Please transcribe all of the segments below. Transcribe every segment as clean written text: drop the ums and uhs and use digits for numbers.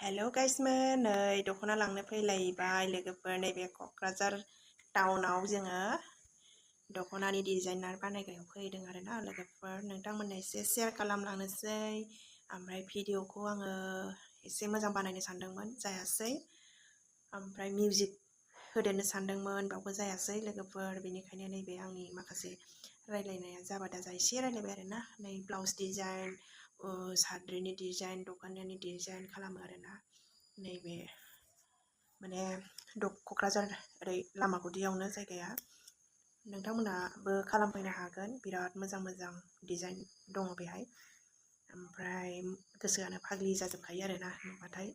Hello गाइसमोन, नै दख'ना लांनो फैलायबाय लोगोफोर। नैबे क'क्राझार टाउनाव जोङो दख'नानि डिजाइनार बानायग्रायाव फैदों आरोना लोगोफोर। नोंथांमोननो एसे शेयार खालामलांनोसै। ओमफ्राय भिडिअखौ आङो एसे मोजां बानायनो सानदोंमोन, जायासै। ओमफ्राय मिउजिक होदेरनो सानदोंमोन, बावबो जायासै लोगोफोर। बेनिखायनो नैबे आंनि माखासे रायलायनाया जाबा दाजा एसे रायलायबाय आरोना। नै ब्लाउस डिजाइन, साद्रिनि डिजाइन, दख'नानि डिजाइन खालामो आरोना। नैबे माने क'क्राझार ओरै लामागुदियावनो जायगाया। नोंथांमोनाबो खालामफैनो हागोन, बिराद मोजां मोजां डिजाइन दङ बेहाय। ओमफ्राय गोसोआनो फाग्लि जाजोबखायो आरोना नुबाथाय।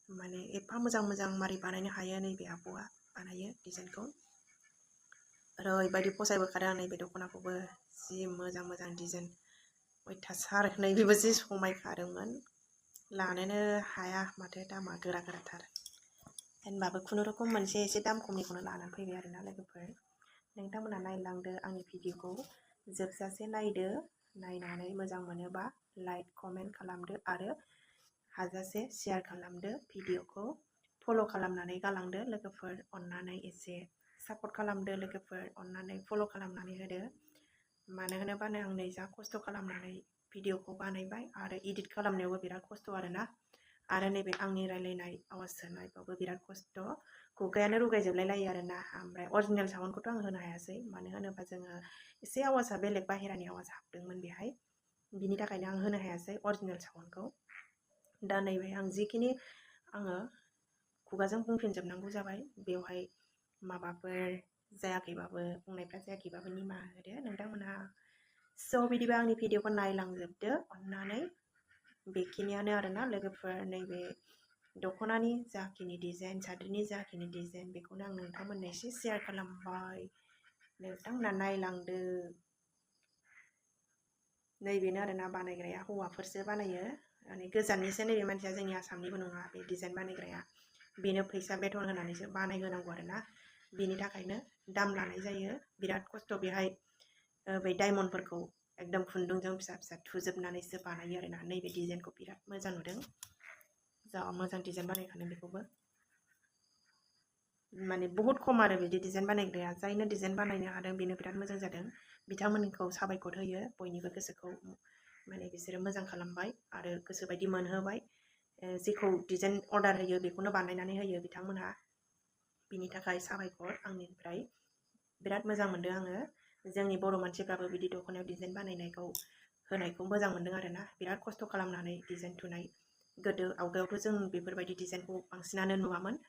माने एफा मोजां मोजां मारै बानायनो हायो नैबे आब'आ बानायो डिजाइनखौ। ओरैबायदि फसायबोखादों आं नैबे दख'नाखौबो, जि मोजां मोजां डिजाइन अयथासार। नैबेबो जि समायखादोंमोन, लानोनो हाया माथो, दामा गोरा गोराथार। होनबाबो खुनुरुखुम मोनसे एसे दाम खमनिखौनो लानानै फैबाय आरोना लोगोफोर। नोंथांमोना नायलांदो आंनि भिडिअखौ, जोबजासे नायदो। नायनानै मोजां मोनोबा लाइक कमेन्ट खालामदो आरो हाजासे शेयार खालामदो। भिडिअखौ फल' खालामनानै गालांदो लोगोफोर, अननानै एसे सापर्ट खालामदो लोगोफोर, अननानै फल' खालामनानै होदो। मानो होनोबानो आं नै जा खस्थ' खालामनानै भिडिअखौ बानायबाय आरो इडिट खालामनायावबो बिराद खस्थ' आरोना। आरो नैबे आंनि रायलायनाय आवाज सोनायबाबो बिराद खस्थ', खुगायानो रुगायजोबलाय लायो आरोना। ओमफ्राय अरिजिनेल साउन्डखौथ' आं होनो हायासै, मानो होनोबा जोङो एसे आवाजआ बेलेग बाहेरानि आवाज हाबदोंमोन बेहाय, बिनि थाखायनो आं होनो हायासै अरिजिनेल साउन्डखौ। दा नैबे आं जिखिनि आङो खुगाजों बुंफिनजोबनांगौ जाबाय, बेवहाय माबाफोर जायाखैबाबो, बुंनायफ्रा जायाखैबाबो निमाहा होदो नोंथांमोनहा। स' बिदिबा आंनि भिडिअखौ नायलांजोबदो अननानै। बेखिनियानो आरोना लोगोफोर। नैबे दख'नानि जाखिनि डिजाइन, साद्रिनि जाखिनि डिजाइन, बेखौनो आं नोंथांमोननो एसे शेयार खालामबाय। नोंथांमोना नायलांदो। नैबेनो आरोना बानायग्राया, हौवाफोरसो बानायो। माने गोजाननिसो नैबे मानसिया, जोंनि आसामनिबो नङा बे डिजाइन बानायग्राया। बेनो फैसा बेथन होनानैसो बानायहोनांगौ आरोना। बेनि थाखायनो दाम लानाय जायो, बिराद खस्थ'। बेहाय बै डायमन्डफोरखौ एकदम खुन्दुंजों फिसा फिसा थुजोबनानैसो बानायो आरोना। नैबे डिजाइनखौ बिराद मोजां नुदों, जा मोजां डिजाइन बानायखादों बेखौबो। माने बहुत खम आरो बिदि डिजाइन बानायग्राया, जायनो डिजाइन बानायनो हादों बेनो बिराद मोजां जादों। बिथांमोनखौ साबायखर होयो, बयनिबो गोसोखौ माने बिसोरो मोजां खालामबाय आरो गोसोबायदि मोनहोबाय। जेखौ डिजाइन अर्डार होयो बेखौनो बानायनानै होयो बिथांमोनहा। बिनि थाखाय साबायखर आंनिफ्राय। बिराद मोजां मोनदों आङो। जोंनि बर' मानसिफ्राबो बिदि दख'नायाव डिजाइन बानायनायखौ होनायखौ मोजां मोनदों आरोना। बिराद खस्थ' खालामनानै डिजाइन थुनाय। गोदो आवगायावथ' जों बेफोरबायदि डिजाइनखौ बांसिनानो नुवामोन।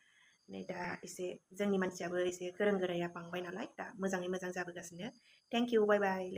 नै दा एसे जोंनि मानसियाबो एसे गोरों गोराया बांबाय नालाय, दा मोजाङै मोजां जाबोगासिनो। Thank you, bye bye.